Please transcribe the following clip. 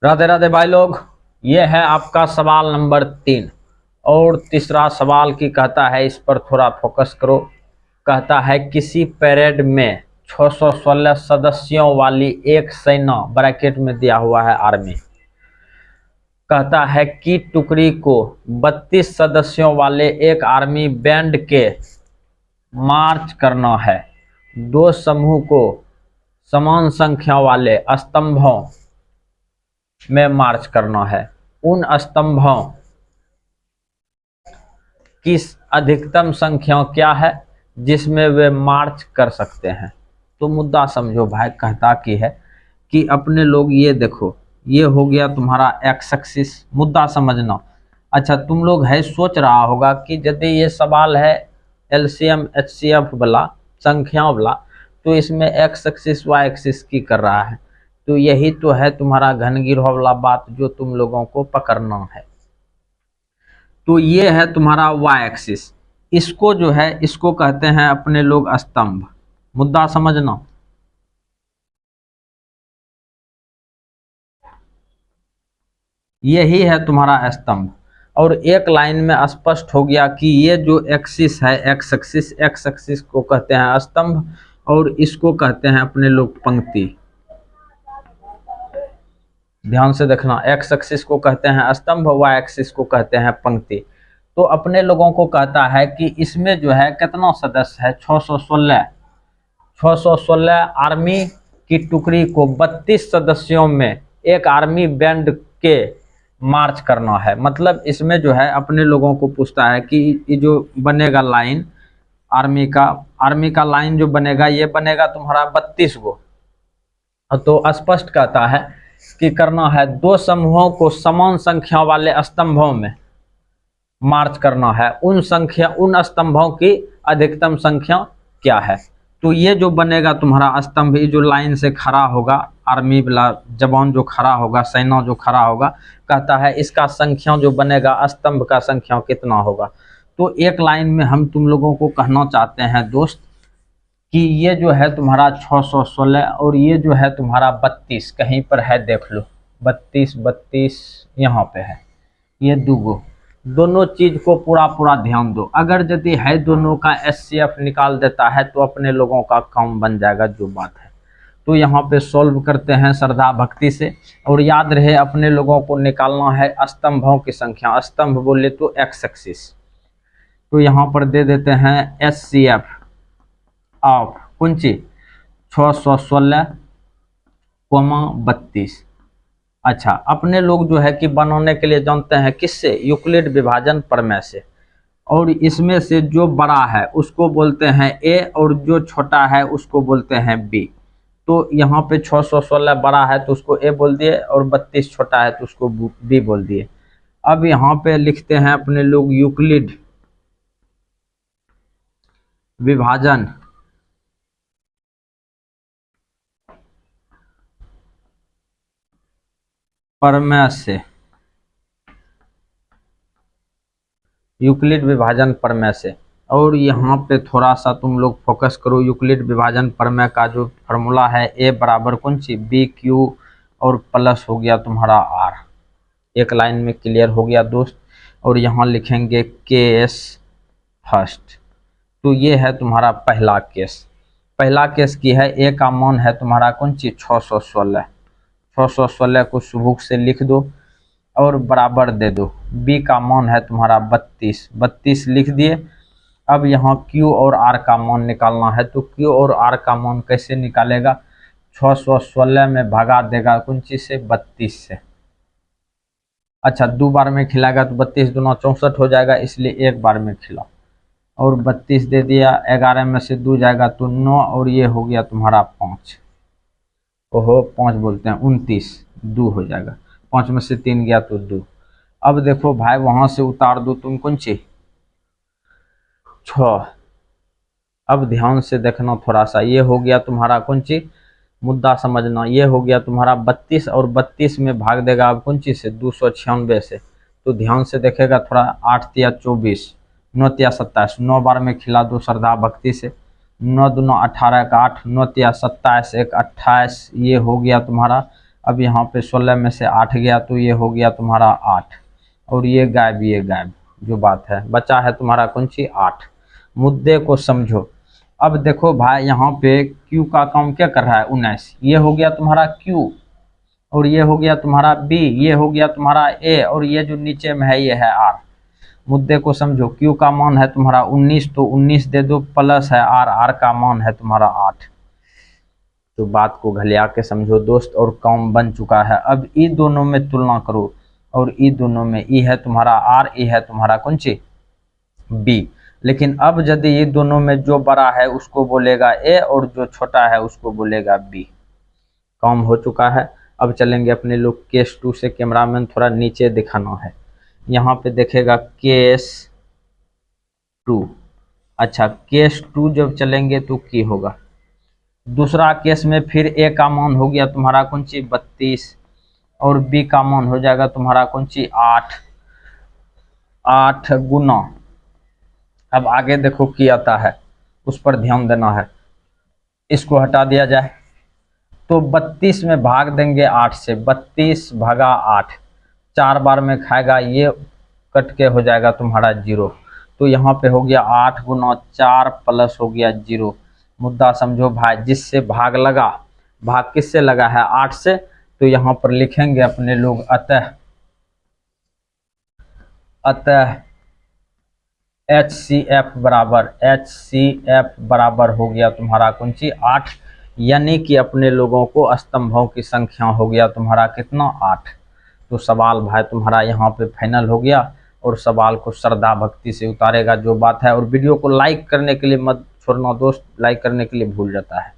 राधे राधे भाई लोग। ये है आपका सवाल नंबर 3 और तीसरा सवाल की कहता है, इस पर थोड़ा फोकस करो। कहता है किसी परेड में 616 सदस्यों वाली एक सेना ब्रैकेट में दिया हुआ है आर्मी, कहता है कि टुकड़ी को 32 सदस्यों वाले एक आर्मी बैंड के मार्च करना है। दो समूह को समान संख्या वाले स्तंभों में मार्च करना है। उन स्तंभों की अधिकतम संख्या क्या है जिसमें वे मार्च कर सकते हैं। तो मुद्दा समझो भाई, कहता कि है कि अपने लोग ये देखो, ये हो गया तुम्हारा एक्स एक्सिस। मुद्दा समझना। अच्छा, तुम लोग है सोच रहा होगा कि यदि ये सवाल है एलसीएम एचसीएफ वाला, संख्या वाला, तो इसमें एक्स एक्सिस वाई एक्सिस की कर रहा है। तो यही तो है तुम्हारा घनगिरोह वाला बात जो तुम लोगों को पकड़ना है। तो ये है तुम्हारा वाई एक्सिस। इसको जो है इसको कहते हैं अपने लोग स्तंभ। मुद्दा समझना। यही है तुम्हारा स्तंभ। और एक लाइन में स्पष्ट हो गया कि ये जो एक्सिस है एक्स एक्सिस, एक्स एक्सिस को कहते हैं स्तंभ और इसको कहते हैं अपने लोग पंक्ति। ध्यान से देखना, एक्स एक्सिस को कहते हैं स्तंभ, वाई एक्सिस को कहते हैं पंक्ति। तो अपने लोगों को कहता है कि इसमें जो है कितना सदस्य है, 616। 616 आर्मी की टुकड़ी को 32 सदस्यों में एक आर्मी बैंड के मार्च करना है। मतलब इसमें जो है अपने लोगों को पूछता है कि ये जो बनेगा लाइन आर्मी का लाइन जो बनेगा, ये बनेगा तुम्हारा 32 गो। तो स्पष्ट कहता है कि करना है दो समूहों को समान संख्या वाले स्तंभों में मार्च करना है। उन स्तंभों की अधिकतम संख्या क्या है। तो ये जो बनेगा तुम्हारा स्तंभ, ये जो लाइन से खड़ा होगा, आर्मी वाला जवान जो खड़ा होगा, सेना जो खड़ा होगा, कहता है इसका संख्या जो बनेगा स्तंभ का संख्या कितना होगा। तो एक लाइन में हम तुम लोगों को कहना चाहते हैं दोस्त कि ये जो है तुम्हारा 616 और ये जो है तुम्हारा 32 कहीं पर है, देख लो 32 32 यहाँ पे है, ये दूगो। दोनों चीज को पूरा पूरा ध्यान दो। अगर यदि है दोनों का एचसीएफ निकाल देता है तो अपने लोगों का काम बन जाएगा, जो बात है। तो यहाँ पे सॉल्व करते हैं श्रद्धा भक्ति से। और याद रहे अपने लोगों को निकालना है स्तंभों की संख्या। स्तंभ बोले तो एक्स एक्सिस। तो यहाँ पर दे देते हैं एचसीएफ ऑफ कुंची 616 32। अच्छा, अपने लोग जो है कि बनाने के लिए जानते हैं किससे, यूक्लिड विभाजन प्रमेय से। और इसमें से जो बड़ा है उसको बोलते हैं ए और जो छोटा है उसको बोलते हैं बी। तो यहाँ पे 616 बड़ा है तो उसको ए बोल दिए और 32 छोटा है तो उसको बी बोल दिए। अब यहाँ पे लिखते हैं अपने लोग यूक्लिड विभाजन प्रमेय से, यूक्लिड विभाजन प्रमेय से। और यहाँ पे थोड़ा सा तुम लोग फोकस करो। यूक्लिड विभाजन प्रमेय का जो फॉर्मूला है, ए बराबर कौन सी बी क्यू और प्लस हो गया तुम्हारा आर। एक लाइन में क्लियर हो गया दोस्त। और यहाँ लिखेंगे केस फर्स्ट। तो ये है तुम्हारा पहला केस। पहला केस की है, ए का मान है तुम्हारा कौन सी 616। 616 को सुबुक से लिख दो और बराबर दे दो। बी का मान है तुम्हारा 32। 32 लिख दिए। अब यहाँ Q और R का मान निकालना है। तो Q और R का मान कैसे निकालेगा, 616 में भगा देगा कौन चीज से, 32 से। अच्छा, दो बार में खिलाएगा तो 32 दूना 64 हो जाएगा, इसलिए एक बार में खिलाओ। और 32 दे दिया, 11 में से 2 जाएगा तो 9 और ये हो गया तुम्हारा 5। ओहो 5 बोलते हैं, 29। 2 हो जाएगा, 5 में से 3 गया तो 2। अब देखो भाई, वहां से उतार दो तुम कौन सी 6। अब ध्यान से देखना थोड़ा सा, ये हो गया तुम्हारा कौन ची, मुद्दा समझना। ये हो गया तुम्हारा 32 और 32 में भाग देगा अब कौन ची से, 296 से। तो ध्यान से देखेगा थोड़ा, 8 तिया 24, 9 तिया 27, 9 बार में खिला दो श्रद्धा भक्ति से। 9 दूना 18 का 8, 9 तिया 27, 1 28, ये हो गया तुम्हारा अब यहाँ पे 16 में से 8 गया तो ये हो गया तुम्हारा 8, और ये गायब, जो बात है बचा है तुम्हारा कौन सी 8। मुद्दे को समझो। अब देखो भाई यहाँ पे Q का काम क्या कर रहा है 19, ये हो गया तुम्हारा Q, और ये हो गया तुम्हारा B, ये हो गया तुम्हारा A, और ये जो नीचे में है ये है R। मुद्दे को समझो। Q का मान है तुम्हारा 19, तो 19 दे दो, प्लस है R का मान है तुम्हारा 8। तो बात को घलिया के समझो दोस्त, और काम बन चुका है। अब ई दोनों में तुलना करो, और ई दोनों में ई है तुम्हारा R, ई है तुम्हारा कौन सी B। लेकिन अब यदि ये दोनों में जो बड़ा है उसको बोलेगा A, और जो छोटा है उसको बोलेगा B। काम हो चुका है। अब चलेंगे अपने लोग केस 2 से। कैमरामैन थोड़ा नीचे दिखाना है, यहाँ पे देखेगा केस 2। अच्छा, केस 2 जब चलेंगे तो की होगा, दूसरा केस में फिर A का मान हो गया तुम्हारा कौन सी 32, और B का मान हो जाएगा तुम्हारा कौन सी 8 गुना। अब आगे देखो की आता है, उस पर ध्यान देना है। इसको हटा दिया जाए तो 32 में भाग देंगे 8 से, 32 भागा 8, 4 बार में खाएगा, ये कट के हो जाएगा तुम्हारा 0। तो यहाँ पे हो गया 8 गुना 4 प्लस हो गया 0। मुद्दा समझो भाई, जिससे भाग लगा, भाग किससे लगा है 8 से, तो यहाँ पर लिखेंगे अपने लोग अतः HCF बराबर हो गया तुम्हारा कौन सी 8। यानी कि अपने लोगों को स्तंभों की संख्या हो गया तुम्हारा कितना 8। तो सवाल भाई तुम्हारा यहाँ पे फाइनल हो गया, और सवाल को श्रद्धा भक्ति से उतारेगा जो बात है। और वीडियो को लाइक करने के लिए मत छोड़ना दोस्त, लाइक करने के लिए भूल जाता है।